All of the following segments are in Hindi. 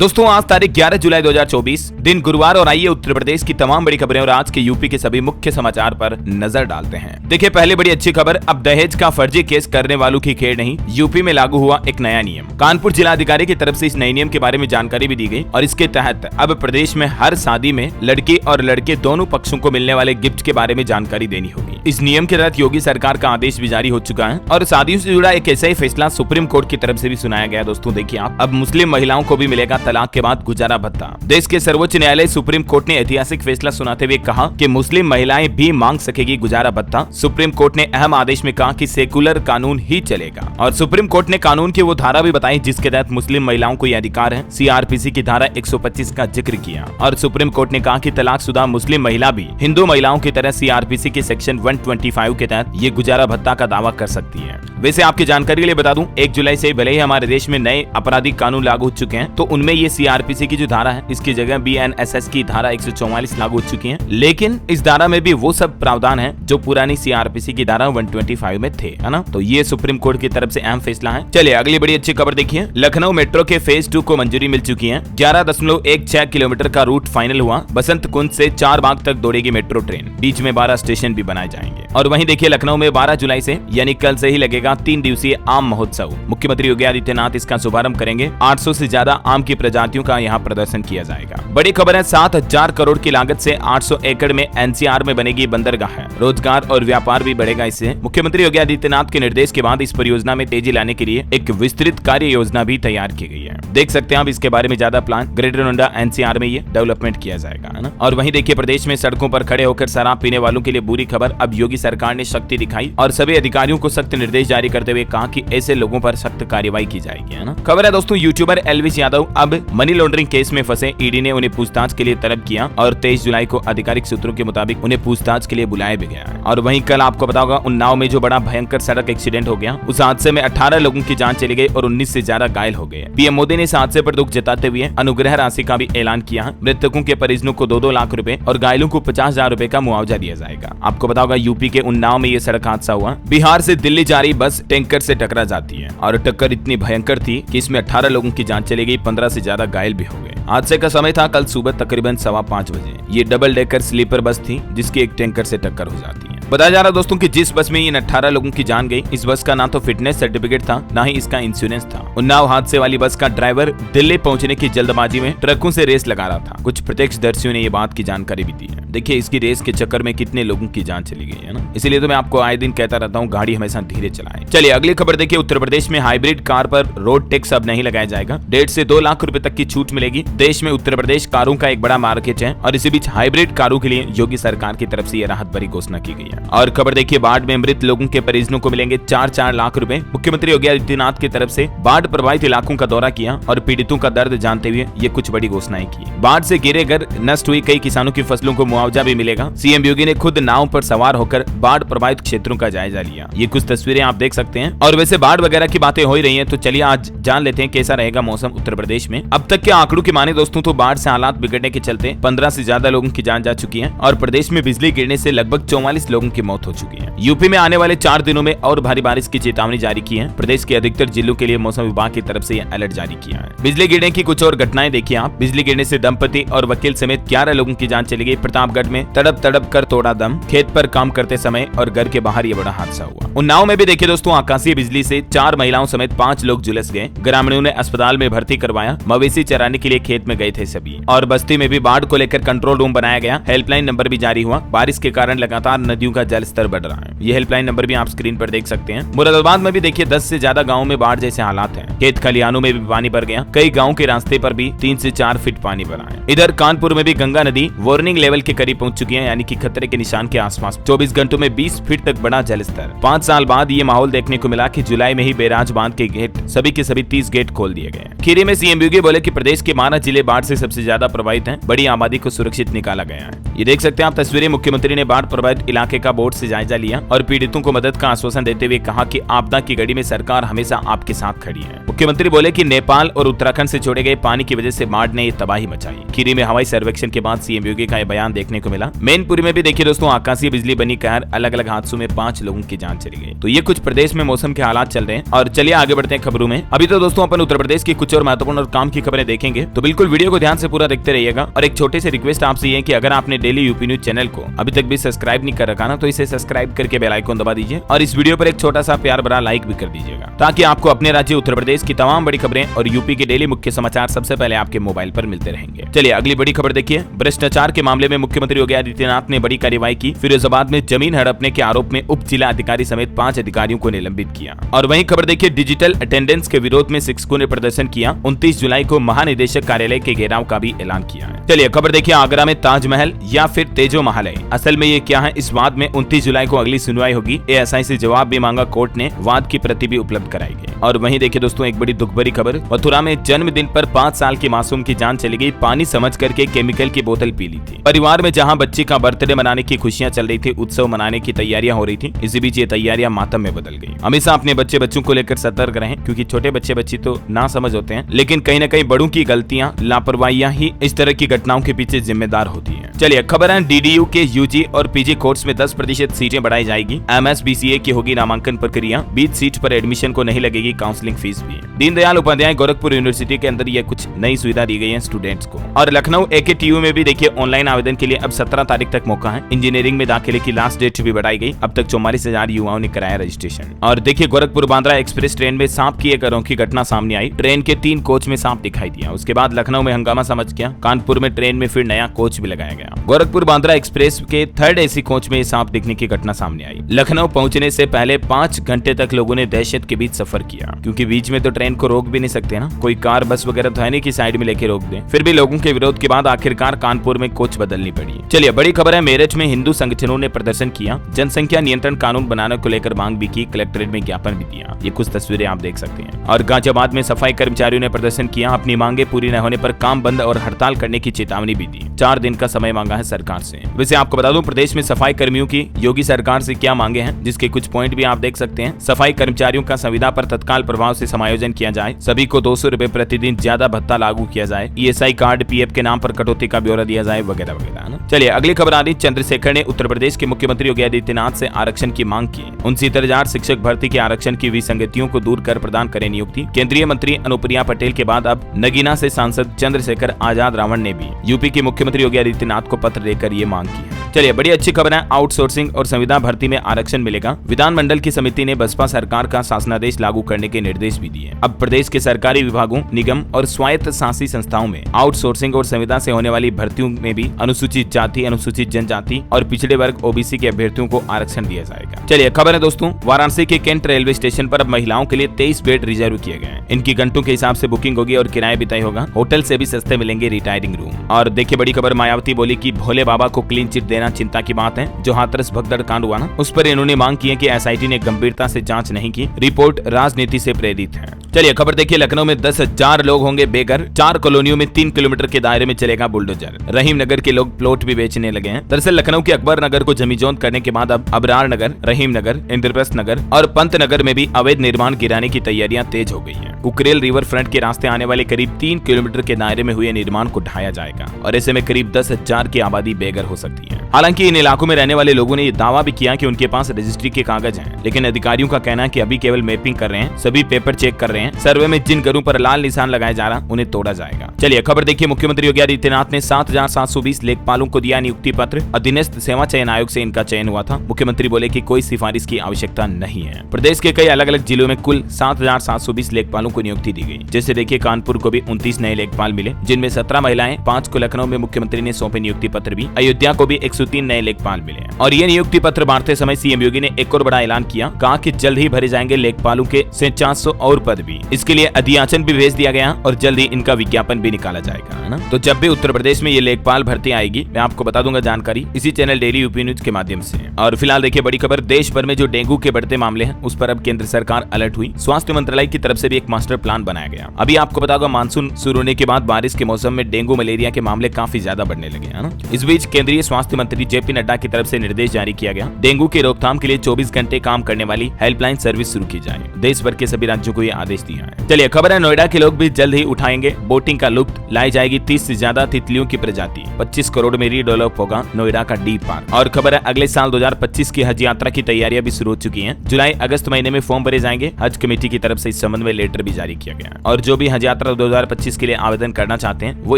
दोस्तों आज तारीख 11 जुलाई 2024 दिन गुरुवार और आइए उत्तर प्रदेश की तमाम बड़ी खबरें और आज के यूपी के सभी मुख्य समाचार पर नजर डालते हैं। देखिए पहले बड़ी अच्छी खबर, अब दहेज का फर्जी केस करने वालों की खेड़ नहीं, यूपी में लागू हुआ एक नया नियम। कानपुर जिला अधिकारी की तरफ से इस नए नियम के बारे में जानकारी भी दी गई और इसके तहत अब प्रदेश में हर शादी में लड़की और लड़के दोनों पक्षों को मिलने वाले गिफ्ट के बारे में जानकारी देनी होगी। इस नियम के तहत योगी सरकार का आदेश भी जारी हो चुका है और शादियों से जुड़ा एक ऐसा ही फैसला सुप्रीम कोर्ट की तरफ से भी सुनाया गया। दोस्तों देखिए आप, अब मुस्लिम महिलाओं को भी मिलेगा तलाक के बाद गुजारा भत्ता। देश के सर्वोच्च न्यायालय सुप्रीम कोर्ट ने ऐतिहासिक फैसला सुनाते हुए कहा कि मुस्लिम महिलाएं भी मांग सकेगी गुजारा भत्ता। सुप्रीम कोर्ट ने अहम आदेश में कहा कि सेकुलर कानून ही चलेगा और सुप्रीम कोर्ट ने कानून की वो धारा भी बताई जिसके तहत मुस्लिम महिलाओं को यह अधिकार है। सीआरपीसी की धारा 125 का जिक्र किया और सुप्रीम कोर्ट ने कहा कि तलाकशुदा मुस्लिम महिला भी हिंदू महिलाओं की तरह सीआरपीसी के सेक्शन 125 के तहत ये गुजारा भत्ता का दावा कर सकती है। वैसे आपकी जानकारी के लिए बता दूं, 1 जुलाई से भले ही हमारे देश में नए आपराधिक कानून लागू हो चुके हैं तो उनमें ये सीआरपीसी की जो धारा है इसकी जगह बीएनएसएस की धारा 144 लागू हो चुकी है, लेकिन इस धारा में भी वो सब प्रावधान है जो पुरानी सीआरपीसी की धारा 125 में थे, है ना। तो ये सुप्रीम कोर्ट की तरफ से अहम फैसला है। चलिए अगली बड़ी अच्छी खबर देखिए, लखनऊ मेट्रो के फेज 2 को मंजूरी मिल चुकी है। 11.16 किलोमीटर का रूट फाइनल हुआ। बसंत कुंज से चारबाग तक दौड़ेगी मेट्रो ट्रेन, बीच में 12 स्टेशन भी बनाए जाएंगे। और वहीं देखिए लखनऊ में 12 जुलाई से यानी कल से ही लगेगा 3 दिवसीय आम महोत्सव। मुख्यमंत्री योगी आदित्यनाथ इसका शुभारंभ करेंगे। 800 से ज्यादा आम की प्रजातियों का यहाँ प्रदर्शन किया जाएगा। बड़ी खबर है, 7,000 करोड़ की लागत से 800 एकड़ में एनसीआर में बनेगी बंदरगाह। रोजगार और व्यापार भी बढ़ेगा इससे। मुख्यमंत्री योगी आदित्यनाथ के निर्देश के बाद इस परियोजना में तेजी लाने के लिए एक विस्तृत कार्य योजना भी तैयार की गई है। देख सकते हैं आप इसके बारे में ज्यादा प्लान, ग्रेटर नोएडा एनसीआर में ये डेवलपमेंट किया जाएगा, है ना। और वहीं देखिए प्रदेश में सड़कों पर खड़े होकर शराब पीने वालों के लिए बुरी खबर, अब योगी सरकार ने शक्ति दिखाई और सभी अधिकारियों को सख्त निर्देश जारी करते हुए कहा कि ऐसे लोगों पर सख्त कार्रवाई की जाएगी, है ना। खबर है दोस्तों, यूट्यूबर एल्विस यादव अब मनी लॉन्ड्रिंग केस में फंसे। ईडी ने उन्हें पूछताछ के लिए तलब किया और 23 जुलाई को आधिकारिक सूत्रों के मुताबिक उन्हें पूछताछ के लिए बुलाया भी गया है। और वहीं कल आपको पता होगा उन्नाव में जो बड़ा भयंकर सड़क एक्सीडेंट हो गया, उस हादसे में 18 लोगों की जान चली गई और 19 से ज्यादा घायल हो गए। पीएम मोदी ने इस हादसे पर दुख जताते हुए अनुग्रह राशि का भी ऐलान किया है। मृतकों के परिजनों को 2-2 लाख रुपए और घायलों को 50,000 रुपए का मुआवजा दिया जाएगा। आपको पता होगा यूपी के उन्नाव में ये सड़क हादसा हुआ। बिहार से दिल्ली जा रही बस टैंकर से टकरा जाती है और टक्कर इतनी भयंकर थी कि इसमें 18 लोगों की जान चली गई, 15 से ज्यादा घायल भी हो गए। हादसे का समय था कल सुबह तकरीबन 5:15 बजे। ये डबल डेकर स्लीपर बस थी जिसकी एक टैंकर से टक्कर हो जाती है। बताया जा रहा दोस्तों कि जिस बस में इन 18 लोगों की जान गई, इस बस का ना तो फिटनेस सर्टिफिकेट था ना ही इसका इंश्योरेंस था। उन्नाव हादसे वाली बस का ड्राइवर दिल्ली पहुंचने की जल्दबाजी में ट्रकों से रेस लगा रहा था। कुछ प्रत्यक्षदर्शियों ने ये बात की जानकारी भी दी है। देखिए इसकी रेस के चक्कर में कितने लोगों की जान चली गई, है ना। इसलिए तो मैं आपको आए दिन कहता रहता हूँ गाड़ी हमेशा धीरे चलाएं। चलिए अगली खबर देखिए, उत्तर प्रदेश में हाइब्रिड कार पर रोड टैक्स अब नहीं लगाया जाएगा। 1.5 से 2 लाख रुपए तक की छूट मिलेगी। देश में उत्तर प्रदेश कारों का एक बड़ा मार्केट है और इसी बीच हाइब्रिड कारों के लिए योगी सरकार की तरफ से यह राहत भरी घोषणा की गई है। और खबर देखिए, बाढ़ में मृत लोगों के परिजनों को मिलेंगे 4-4 लाख रुपए। मुख्यमंत्री योगी आदित्यनाथ की तरफ से बाढ़ प्रभावित इलाकों का दौरा किया और पीड़ितों का दर्द जानते हुए ये कुछ बड़ी घोषणाएं की। बाढ़ से गिरे घर, नष्ट हुई कई किसानों की फसलों को मुआवजा भी मिलेगा। सीएम योगी ने खुद नाव पर सवार होकर बाढ़ प्रभावित क्षेत्रों का जायजा लिया। ये कुछ तस्वीरें आप देख सकते हैं। और वैसे बाढ़ वगैरह की बातें हो ही रही हैं तो चलिए आज जान लेते हैं कैसा रहेगा मौसम उत्तर प्रदेश में। अब तक के आंकड़ों की माने दोस्तों तो बाढ़ से हालात बिगड़ने के चलते 15 से ज्यादा लोगों की जान जा चुकी है और प्रदेश में बिजली गिरने से लगभग 44 लोगों की मौत हो चुकी है। यूपी में आने वाले 4 दिनों में और भारी बारिश की चेतावनी जारी की है। प्रदेश के अधिकतर जिलों के लिए मौसम विभाग की तरफ से यह अलर्ट जारी किया है। बिजली गिरने की कुछ और घटनाएं देखिए आप। बिजली गिरने से दंपति और वकील समेत 11 लोगों की जान चली गई। प्रतापगढ़ में तड़प कर तोड़ा दम, खेत पर काम करते समय और घर के बाहर ये बड़ा हादसा हुआ। उन्नाव में भी देखिए दोस्तों, आकाशीय बिजली से 4 महिलाओं समेत 5 लोग झुलस गए। ग्रामीणों ने अस्पताल में भर्ती करवाया। मवेशी चराने के लिए खेत में गए थे सभी। और बस्ती में भी बाढ़ को लेकर कंट्रोल रूम बनाया गया। हेल्पलाइन नंबर भी जारी हुआ। बारिश के कारण लगातार नदियों का जल स्तर बढ़ रहा है। ये हेल्पलाइन नंबर भी आप स्क्रीन पर देख सकते हैं। मुरादाबाद में भी देखिए 10 से ज्यादा गाँव में बाढ़ जैसे हालात हैं। खेत खलिहानों में भी पानी भर गया। कई गाँव के रास्ते पर भी 3 से 4 फीट पानी भरा है। इधर कानपुर में भी गंगा नदी वार्निंग लेवल के करीब पहुंच चुकी है, यानी कि खतरे के निशान के आसपास। 24 घंटों में 20 फीट तक बढ़ा जल स्तर। 5 साल बाद ये माहौल देखने को मिला कि जुलाई में ही बैराज बांध के गेट सभी के सभी 30 गेट खोल दिए गए। खीरी में सीएम योगी बोले कि प्रदेश के 12 जिले बाढ़ से सबसे ज्यादा प्रभावित हैं। बड़ी आबादी को सुरक्षित निकाला गया है। ये देख सकते हैं आप तस्वीरें। मुख्यमंत्री ने बाढ़ प्रभावित इलाके का बोर्ड से जायजा लिया और पीड़ितों को मदद का आश्वासन देते हुए कहा कि आपदा की घड़ी में सरकार हमेशा आपके साथ खड़ी है। मुख्यमंत्री बोले कि नेपाल और उत्तराखंड से छोड़े गए पानी की वजह से बाढ़ ने ये तबाही मचाई। खीरी में हवाई सर्वेक्षण के बाद सीएम योगी का यह बयान देखने को मिला। मैनपुरी में भी देखिए दोस्तों, आकाशीय बिजली बनी कहर, अलग अलग हादसों में 5 लोगों की जान चली गई। तो ये कुछ प्रदेश में मौसम के हालात चल रहे हैं। और चलिए आगे बढ़ते हैं खबरों में। अभी तो दोस्तों अपन उत्तर प्रदेश की कुछ और महत्वपूर्ण और काम की खबरें देखेंगे, तो बिल्कुल वीडियो को ध्यान से पूरा देखते रहिएगा। और एक छोटे से रिक्वेस्ट आपसे ये है कि अगर आपने डेली यूपी न्यूज चैनल को अभी तक भी सब्सक्राइब नहीं कर रखा ना, तो इसे सब्सक्राइब करके बेल आइकन दबा दीजिए और इस वीडियो पर एक छोटा सा प्यार भरा लाइक भी कर दीजिएगा, ताकि आपको अपने राज्य उत्तर प्रदेश की तमाम बड़ी खबरें और यूपी के डेली मुख्य समाचार सबसे पहले आपके मोबाइल पर मिलते रहेंगे। चलिए अगली बड़ी खबर देखिए। भ्रष्टाचार के मामले में मुख्यमंत्री योगी आदित्यनाथ ने बड़ी कार्रवाई की। फिरोजाबाद में जमीन हड़पने के आरोप में उप जिला अधिकारी समेत 5 अधिकारियों को निलंबित किया। और वहीं खबर देखिए, डिजिटल अटेंडेंस के विरोध में शिक्षकों ने प्रदर्शन किया। 29 जुलाई को महानिदेशक कार्यालय के घेराव का भी ऐलान किया है। चलिए खबर देखिए, आगरा में ताजमहल या फिर तेजो महल है, असल में ये क्या है, इस वाद में 29 जुलाई को अगली सुनवाई होगी। एएसआई से जवाब भी मांगा कोर्ट ने, वाद की प्रति भी उपलब्ध कराई गई। और वहीं देखिए दोस्तों, एक बड़ी दुख भरी खबर, मथुरा में जन्मदिन पर 5 साल की मासूम की जान चली गई। पानी समझ करके केमिकल की बोतल पी ली थी। परिवार में जहां बच्ची का बर्थडे मनाने की खुशियां चल रही थी, उत्सव मनाने की तैयारियां हो रही थी, इसी बीच ये तैयारियां मातम में बदल गई। हमेशा अपने बच्चों को लेकर सतर्क रहें, क्योंकि छोटे बच्चे तो ना समझ होते हैं, लेकिन कहीं न कहीं बड़ों की गलतियां, लापरवाहियां ही इस तरह की घटनाओं के पीछे जिम्मेदार होती है। चलिए खबर है, डीडीयू के यूजी और पीजी कोर्स में 10% सीटें बढ़ाई जाएगी। एमएसबीसीए की होगी नामांकन प्रक्रिया। 20 सीट पर एडमिशन को नहीं लगेगी काउंसलिंग फीस भी। दीनदयाल उपाध्याय गोरखपुर यूनिवर्सिटी के अंदर ये कुछ नई सुविधा दी गई है स्टूडेंट्स को। और लखनऊ एकेटीयू में भी देखिए, ऑनलाइन आवेदन के लिए अब 17 तारीख तक मौका है। इंजीनियरिंग में दाखिले की लास्ट डेट भी बढ़ाई गई। अब तक 44,000 युवाओं ने कराया रजिस्ट्रेशन। और देखिए, गोरखपुर बांद्रा एक्सप्रेस ट्रेन में सांप की एक अनोखी घटना सामने आई। ट्रेन के 3 कोच में सांप दिखाई दिया। उसके बाद लखनऊ में हंगामा समझ गया। कानपुर में ट्रेन में फिर नया कोच भी लगाया गया। गोरखपुर बांद्रा एक्सप्रेस के 3rd एसी कोच में सांप दिखने की घटना सामने आई। लखनऊ पहुंचने से पहले 5 घंटे तक लोगों ने दहशत के बीच सफर किया, क्योंकि बीच में तो ट्रेन को रोक भी नहीं सकते ना, कोई कार बस वगैरह तो है नहीं कि साइड में लेके रोक दे। फिर भी लोगों के विरोध के बाद आखिरकार कानपुर में कोच बदलनी पड़ी। चलिए बड़ी खबर है, मेरठ में हिंदू संगठनों ने प्रदर्शन किया। जनसंख्या नियंत्रण कानून बनाने को लेकर मांग भी की, कलेक्ट्रेट में ज्ञापन भी दिया। ये कुछ तस्वीरें आप देख सकते हैं। और गाजियाबाद में सफाई कर्मचारियों ने प्रदर्शन किया। अपनी मांगे पूरी न होने पर काम बंद और हड़ताल करने की चेतावनी भी दी। 4 दिन का समय मांगा है सरकार से। वैसे आपको बता दूं, प्रदेश में सफाई कर्मियों की योगी सरकार से क्या मांगे हैं, जिसके कुछ पॉइंट भी आप देख सकते हैं। सफाई कर्मचारियों का संविदा पर तत्काल प्रभाव से समायोजन किया जाए। सभी को 200 रुपए प्रतिदिन ज्यादा भत्ता लागू किया जाए। ईएसआई कार्ड, पीएफ के नाम पर कटौती का ब्यौरा दिया जाए, वगैरह वगैरह ना। चलिए अगली खबर आ रही, चंद्रशेखर ने उत्तर प्रदेश के मुख्यमंत्री योगी आदित्यनाथ से आरक्षण की मांग की। 69,000 शिक्षक भर्ती के आरक्षण की विसंगतियों को दूर कर प्रदान करें नियुक्ति। केंद्रीय मंत्री अनुप्रिया पटेल के बाद अब नगीना से सांसद चंद्रशेखर आजाद रावण ने भी यूपी के मुख्यमंत्री योगी आदित्यनाथ को पत्र देकर ये मांग की है। चलिए बड़ी अच्छी खबर है, आउटसोर्सिंग और संविदा भर्ती में आरक्षण मिलेगा। विधानमंडल की समिति ने बसपा सरकार का शासनादेश लागू करने के निर्देश भी दिए। अब प्रदेश के सरकारी विभागों, निगम और स्वायत्त शासी संस्थाओं में आउटसोर्सिंग और संविदा से होने वाली भर्तियों में भी अनुसूचित जाति, अनुसूचित जनजाति और पिछड़े वर्ग ओबीसी के अभ्यर्थियों को आरक्षण दिया जाएगा। चलिए खबर है दोस्तों, वाराणसी के कैंट रेलवे स्टेशन पर अब महिलाओं के लिए 23 बेड रिजर्व किए गए हैं। इनकी घंटों के हिसाब से बुकिंग होगी और किराया भी तय होगा। होटल से भी सस्ते मिलेंगे रिटायरिंग रूम। और देखिए बड़ी खबर, मायावती बोली कि भोले बाबा को क्लीन चिट देना चिंता की बात है। जो हाथरस भगदड़ कांड हुआ ना, उस पर इन्होंने मांग की है कि एसआईटी ने गंभीरता से जांच नहीं की। रिपोर्ट राजनीति से प्रेरित है। चलिए खबर देखिए, लखनऊ में 10,000 लोग होंगे बेघर। 4 कॉलोनियों में 3 किलोमीटर के दायरे में चलेगा बुलडोजर। रहीम नगर के लोग प्लॉट भी बेचने लगे हैं। दरअसल लखनऊ के अकबर नगर को जमीजोत करने के बाद अब अबरार नगर, रहीम नगर, इंद्रप्रस्थ नगर और पंत नगर में भी अवैध निर्माण गिराने की तैयारियां तेज हो गई हैं। कुकरेल रिवर फ्रंट के रास्ते आने वाले करीब 3 किलोमीटर के दायरे में हुए निर्माण को ढाया जाएगा और ऐसे में करीब 10,000 की आबादी बेघर हो सकती है। हालांकि इन इलाकों में रहने वाले लोगों ने ये दावा भी किया कि उनके पास रजिस्ट्री के कागज हैं, लेकिन अधिकारियों का कहना है कि अभी केवल मैपिंग कर रहे हैं, सभी पेपर चेक कर रहे हैं। सर्वे में जिन घरों पर लाल निशान लगाया जा रहा उन्हें तोड़ा जाएगा। चलिए खबर देखिए, मुख्यमंत्री योगी आदित्यनाथ ने 7,720 लेखपालों को दिया नियुक्ति पत्र। अधीनस्थ सेवा चयन आयोग से इनका चयन हुआ था। मुख्यमंत्री बोले कि कोई सिफारिश की आवश्यकता नहीं है। प्रदेश के कई अलग अलग जिलों में कुल 7,720 लेखपालों को नियुक्ति दी गई। जैसे देखिए, कानपुर को भी 29 नए लेखपाल मिले, जिनमें 17 महिलाएं, 5 को लखनऊ में मुख्यमंत्री ने सौंपे नियुक्ति पत्र भी। अयोध्या को भी 103 नए लेखपाल मिले। और ये नियुक्ति पत्र बांटते समय सीएम योगी ने एक और बड़ा ऐलान किया, कहा कि जल्द ही भरे जाएंगे लेखपालों के 400 और पद भी। इसके लिए अधियाचन भी भेज दिया गया और जल्द ही इनका विज्ञापन भी निकाला जाएगा, है ना। तो जब भी उत्तर प्रदेश में ये लेखपाल भर्ती आएगी, मैं आपको बता दूंगा जानकारी इसी चैनल डेली यूपी न्यूज के माध्यम से। और फिलहाल देखिए बड़ी खबर, देश भर में जो डेंगू के बढ़ते मामले हैं उस पर अब केंद्र सरकार अलर्ट हुई। स्वास्थ्य मंत्रालय की तरफ से भी एक मास्टर प्लान बनाया गया। अभी आपको बता दूं, मानसून शुरू होने के बाद बारिश के मौसम में डेंगू मलेरिया के मामले काफी ज्यादा बढ़ने लगे हैं ना। इस बीच केंद्रीय स्वास्थ्य मंत्री मंत्री जेपी नड्डा की तरफ से निर्देश जारी किया गया। डेंगू की रोकथाम के लिए 24 घंटे काम करने वाली हेल्पलाइन सर्विस शुरू की जाए। देश भर के सभी राज्यों को ये आदेश दिया है। चलिए खबर है, नोएडा के लोग भी जल्द ही उठाएंगे बोटिंग का लुत्फ। लाई जाएगी 30 से ज्यादा तितलियों की प्रजाति। 25 करोड़ में रीडेवलप होगा नोएडा का डी पार्क। और खबर है, अगले साल 2025 की हज यात्रा की तैयारियां भी शुरू हो चुकी हैं। जुलाई अगस्त महीने में फॉर्म भरे जाएंगे। हज कमेटी की तरफ से इस संबंध में लेटर भी जारी किया गया और जो भी हज यात्रा 2025 के लिए आवेदन करना चाहते हैं वो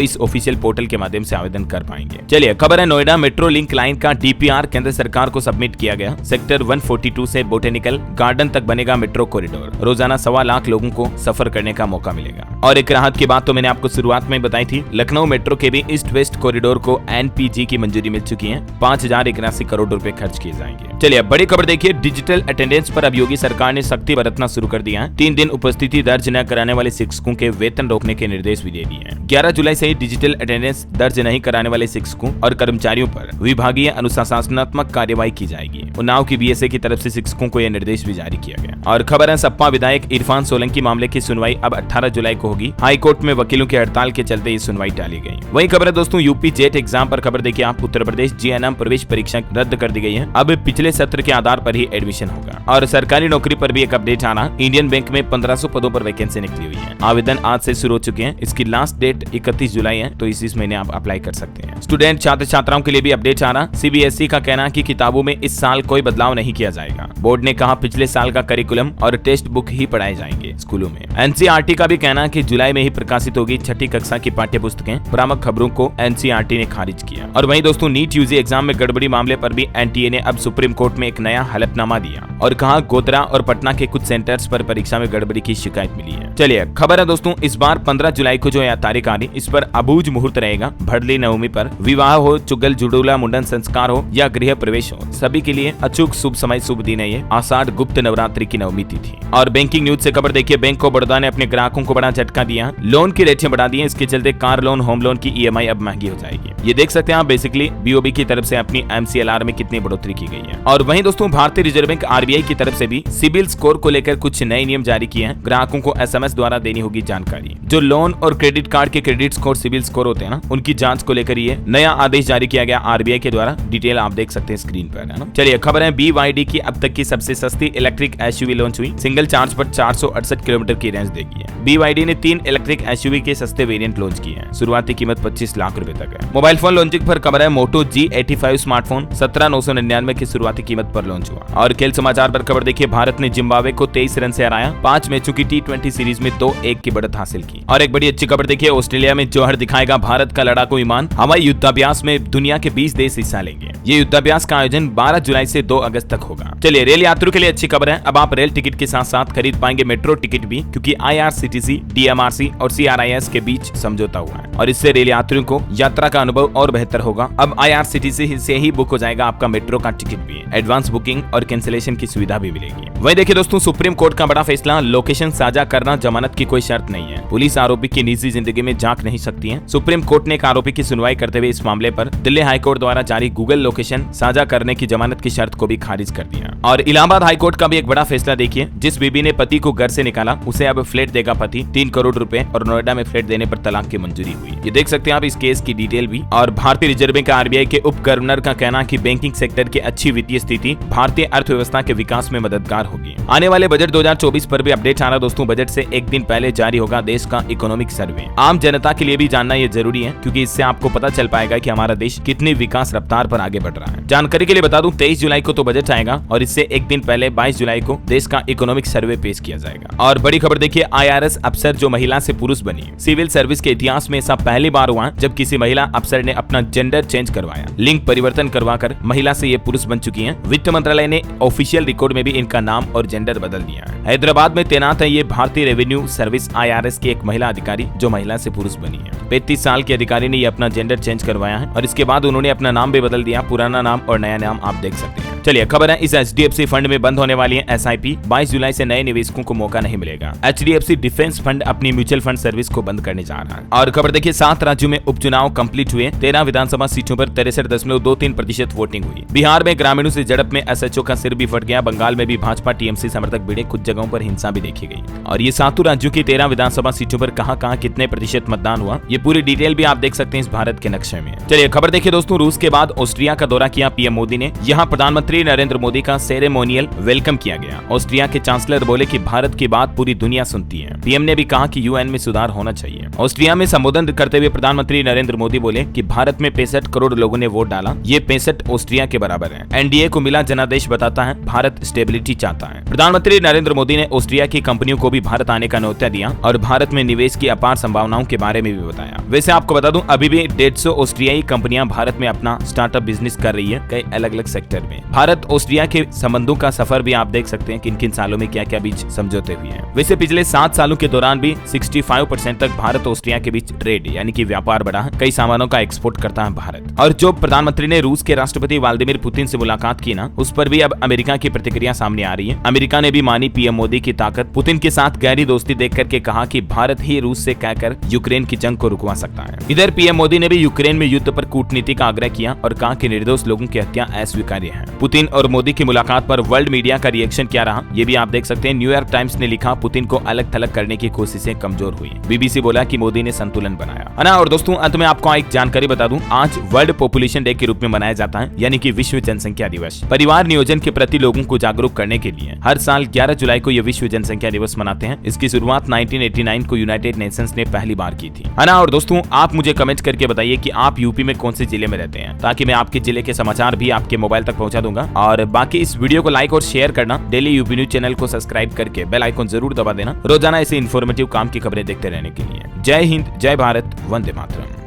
इस ऑफिशियल पोर्टल के माध्यम से आवेदन कर पाएंगे। चलिए खबर है, नोएडा मेट्रो लिंक लाइन का डीपीआर केंद्र सरकार को सबमिट किया गया। सेक्टर 142 से बोटेनिकल गार्डन तक बनेगा मेट्रो कॉरिडोर। रोजाना 1.25 लाख लोगों को सफर करने का मौका मिलेगा। और एक राहत की बात तो मैंने आपको शुरुआत में बताई थी, लखनऊ मेट्रो के भी ईस्ट वेस्ट कॉरिडोर को एनपीजी की मंजूरी मिल चुकी है। 5081 करोड़ रुपए खर्च किए जाएंगे। चलिए अब बड़ी खबर देखिए, डिजिटल अटेंडेंस पर अब योगी सरकार ने सख्ती बरतना शुरू कर दिया है। 3 दिन उपस्थिति दर्ज न कराने वाले शिक्षकों के वेतन रोकने के निर्देश भी दे दिए हैं। 11 जुलाई से ही डिजिटल अटेंडेंस दर्ज नहीं कराने वाले शिक्षकों और कर्मचारियों पर विभागीय अनुशासनात्मक कार्यवाही की जाएगी। उन्नाव की बीएसए की तरफ से शिक्षकों को यह निर्देश भी जारी किया गया। और खबर है, सपा विधायक इरफान सोलंकी मामले की सुनवाई अब 18 जुलाई को होगी। हाई कोर्ट में वकीलों की हड़ताल के चलते ये सुनवाई टाली गई। वही खबर है दोस्तों, यूपी जेट एग्जाम पर खबर देखिए आप। उत्तर प्रदेश जीएनएम प्रवेश परीक्षा रद्द कर दी गई है। अब पिछले सत्र के आधार पर ही एडमिशन होगा। और सरकारी नौकरी पर भी एक अपडेट आना, इंडियन बैंक में 1500 पदों पर वैकेंसी निकली हुई है। आवेदन आज से शुरू हो चुके हैं। इसकी लास्ट डेट 31 जुलाई है, तो इस महीने आप अप्लाई कर सकते हैं। स्टूडेंट छात्र छात्राओं के लिए भी अपडेट आना। सीबीएसई का कहना है कि किताबों में इस साल कोई बदलाव नहीं किया जाएगा। बोर्ड ने कहा पिछले साल का करिकुलम और टेक्स्ट बुक ही पढ़ाए जाएंगे स्कूलों में। एनसीईआरटी का भी कहना है कि जुलाई में ही प्रकाशित होगी 6ठी कक्षा की पाठ्य पुस्तकें। भ्रामक खबरों को एनसीईआरटी ने खारिज किया। और वहीं दोस्तों, नीट यूजी एग्जाम में गड़बड़ी मामले पर भी एनटीए ने अब सुप्रीम कोर्ट में एक नया हलफनामा दिया और कहा गोधरा और पटना के कुछ सेंटर्स पर परीक्षा में गड़बड़ी की शिकायत मिली है। चलिए खबर है दोस्तों, इस बार 15 जुलाई को जो यह तारीख आ रही, इस पर अबूझ मुहूर्त रहेगा। भड़ली नवमी पर विवाह हो, चुगल जुड़ूला मुंडन संस्कार हो या गृह प्रवेश हो, सभी के लिए अचूक शुभ समय शुभ दिन है ये आषाढ़ गुप्त नवरात्रि की नवमी तिथि। और बैंकिंग न्यूज से खबर देखिए, बैंक ऑफ बड़ौदा ने अपने ग्राहकों को बड़ा झटका दिया। लोन की रेटें बढ़ा दी है। इसके चलते कार लोन, होम लोन की ईएमआई अब महंगी हो जाएगी। ये देख सकते हैं आप बेसिकली बीओबी की तरफ से अपनी एमसीएलआर में कितनी बढ़ोतरी की गई है। और वहीं दोस्तों, भारतीय रिजर्व बैंक आरबीआई की तरफ से भी सिबिल स्कोर को लेकर कुछ नए नियम जारी किए हैं। ग्राहकों को एसएमएस द्वारा देनी होगी जानकारी। जो लोन और क्रेडिट कार्ड के क्रेडिट स्कोर, सिबिल स्कोर होते हैं ना, उनकी जांच को लेकर ये नया आदेश जारी किया गया आरबीआई के द्वारा। डिटेल आप देख सकते हैं स्क्रीन पर, है ना। चलिए खबर है, BYD की अब तक की सबसे सस्ती इलेक्ट्रिक एसयूवी लॉन्च हुई। सिंगल चार्ज पर 468 किलोमीटर की रेंज देगी है। BYD ने 3 इलेक्ट्रिक एसयूवी के सस्ते वेरिएंट लॉन्च किए हैं। शुरुआती कीमत 25 लाख रुपए तक है। मोबाइल फोन लॉन्चिंग पर खबर है, मोटो G85 स्मार्टफोन 17,999 की शुरुआती कीमत पर लॉन्च हुआ। और खेल समाचार पर खबर देखिए, भारत ने जिम्बाब्वे को 23 रन से हराया। 5 मैचों की T20 सीरीज में 2-1 की बढ़त हासिल की। और एक बड़ी अच्छी खबर देखिए, ऑस्ट्रेलिया में जौहर दिखाएगा भारत का लड़ाकू विमान। हवाई युद्धाभ्यास में दुनिया के 20 देश हिस्सा लेंगे। ये युद्धाभ्यास का आयोजन 12 जुलाई से 2 अगस्त तक होगा। चलिए रेल यात्रियों के लिए अच्छी खबर है, अब आप रेल टिकट के साथ साथ खरीद पाएंगे मेट्रो टिकट भी, क्योंकि IRCTC, DMRC और CRIS के बीच समझौता हुआ है और इससे रेल यात्रियों को यात्रा का अनुभव और बेहतर होगा। अब IRCTC से ही बुक हो जाएगा आपका मेट्रो का टिकट भी। एडवांस बुकिंग और कैंसिलेशन की सुविधा भी मिलेगी। वही देखिए दोस्तों, सुप्रीम कोर्ट का बड़ा फैसला, लोकेशन साझा करना जमानत की कोई शर्त नहीं है। पुलिस आरोपी की निजी जिंदगी में झांक नहीं सकती है। सुप्रीम कोर्ट ने एक आरोपी की सुनवाई करते हुए इस मामले पर दिल्ली हाईकोर्ट द्वारा जारी गूगल लोकेशन साझा करने की जमानत की शर्त को भी खारिज कर दिया। और इलाहाबाद हाईकोर्ट का भी एक बड़ा फैसला देखिए, जिस बीबी ने पति को घर से निकाला उसे अब फ्लैट देगा पति, 3 करोड़ रुपए, और नोएडा में फ्लैट देने पर तलाक की मंजूरी हुई। ये देख सकते हैं आप इस केस की डिटेल भी। और भारतीय रिजर्व बैंक आरबीआई के उप गवर्नर का कहना कि बैंकिंग सेक्टर की अच्छी वित्तीय स्थिति भारतीय अर्थव्यवस्था के विकास में मददगार होगी। आने वाले बजट 2024 पर भी अपडेट आ रहा दोस्तों। बजट से एक दिन पहले जारी होगा देश का इकोनॉमिक सर्वे। आम जनता के लिए भी जानना ये जरूरी है, क्योंकि इससे आपको पता चल पाएगा कि हमारा देश कितनी विकास रफ्तार पर आगे बढ़ रहा है। जानकारी के लिए बता दूं, 23 जुलाई को तो बजट आएगा और इससे एक दिन पहले 22 जुलाई को देश का इकोनॉमिक सर्वे पेश किया जाएगा। और बड़ी खबर देखिए, IRS अफसर जो महिला से पुरुष बनी। सिविल सर्विस के इतिहास में ऐसा पहली बार हुआ जब किसी महिला अफसर ने अपना जेंडर चेंज करवाया। लिंग परिवर्तन करवाकर महिला से ये पुरुष बन चुकी हैं। वित्त मंत्रालय ने ऑफिशियल रिकॉर्ड में भी इनका नाम और जेंडर बदल दिया है। हैदराबाद में तैनात है ये भारतीय रेवेन्यू सर्विस IRS की एक महिला अधिकारी जो महिला से पुरुष बनी है। 35 साल के अधिकारी ने ये अपना जेंडर चेंज करवाया है और इसके बाद उन्होंने अपना नाम भी बदल दिया। पुराना नाम और नया नाम आप देख सकते हैं। चलिए खबर है, इस HDFC फंड में बंद होने वाली है SIP। 22 जुलाई से नए निवेशकों को मौका नहीं मिलेगा। HDFC डिफेंस फंड अपनी म्यूचुअल फंड सर्विस को बंद करने जा रहा है। और खबर देखिए, 7 राज्यों में उपचुनाव कंप्लीट हुए। 13 विधानसभा सीटों पर 63.23% वोटिंग हुई। बिहार में ग्रामीणों से झड़प में SHO का सिर भी फट गया। बंगाल में भी भाजपा TMC समर्थक भिड़े, कुछ जगहों पर हिंसा भी देखी गई। और ये 7 राज्यों की 13 विधानसभा सीटों पर कहां-कहां कितने प्रतिशत मतदान हुआ, ये पूरी डिटेल भी आप देख सकते हैं इस भारत के नक्शे में। चलिए खबर देखिए दोस्तों, रूस के बाद ऑस्ट्रिया का दौरा किया PM मोदी ने। यहाँ प्रधानमंत्री नरेंद्र मोदी का सेरेमोनियल वेलकम किया गया। ऑस्ट्रिया के चांसलर बोले कि भारत की बात पूरी दुनिया सुनती है। PM ने भी कहा कि UN में सुधार होना चाहिए। ऑस्ट्रिया में संबोधन करते हुए प्रधानमंत्री नरेंद्र मोदी बोले कि भारत में 65 करोड़ लोगों ने वोट डाला, ये 65 ऑस्ट्रिया के बराबर है। NDA को मिला जनादेश बताता है, भारत स्टेबिलिटी चाहता है। प्रधानमंत्री नरेंद्र मोदी ने ऑस्ट्रिया की कंपनियों को भी भारत आने का न्योता दिया और भारत में निवेश की अपार संभावनाओं के बारे में भी बताया। वैसे आपको बता दूं, अभी भी 150 ऑस्ट्रियाई कंपनियां भारत में अपना स्टार्टअप बिजनेस कर रही है कई अलग अलग सेक्टर में। भारत ऑस्ट्रिया के संबंधों का सफर भी आप देख सकते हैं किन किन सालों में क्या क्या बीच समझौते हुए हैं। वैसे पिछले 7 सालों के दौरान भी 65% तक भारत ऑस्ट्रिया के बीच ट्रेड यानी कि व्यापार बढ़ा है। कई सामानों का एक्सपोर्ट करता है भारत। और जो प्रधानमंत्री ने रूस के राष्ट्रपति व्लादिमीर पुतिन से मुलाकात की ना, उस पर भी अब अमेरिका की प्रतिक्रिया सामने आ रही है। अमेरिका ने भी मानी PM मोदी की ताकत। पुतिन के साथ गहरी दोस्ती देख करके कहा कि भारत ही रूस से कहकर यूक्रेन की जंग को रुकवा सकता है। इधर PM मोदी ने भी यूक्रेन में युद्ध पर कूटनीति का आग्रह किया और कहा कि निर्दोष लोगों की हत्या अस्वीकार्य है। पुतिन और मोदी की मुलाकात पर वर्ल्ड मीडिया का रिएक्शन क्या रहा, ये भी आप देख सकते हैं। न्यूयॉर्क टाइम्स ने लिखा, पुतिन को अलग थलग करने की कोशिशें कमजोर हुई। BBC बोला कि मोदी ने संतुलन बनाया, है ना। और दोस्तों अंत में आपको एक जानकारी बता दूं, आज वर्ल्ड पॉपुलेशन डे के रूप में मनाया जाता है, यानी कि विश्व जनसंख्या दिवस। परिवार नियोजन के प्रति लोगों को जागरूक करने के लिए हर साल 11 जुलाई को यह विश्व जनसंख्या दिवस मनाते हैं। इसकी शुरुआत 1989 को यूनाइटेड नेशंस ने पहली बार की थी, है ना। और दोस्तों आप मुझे कमेंट करके बताइए कि आप यूपी में कौन से जिले में रहते हैं, ताकि मैं आपके जिले के समाचार भी आपके मोबाइल तक पहुंचा दूंगा। और बाकी इस वीडियो को लाइक और शेयर करना, डेली यूपी न्यूज चैनल को सब्सक्राइब करके बेल आइकन जरूर दबा देना, रोजाना ऐसे इन्फॉर्मेटिव काम की खबरें देखते रहने के लिए। जय हिंद, जय भारत, वंदे मातरम।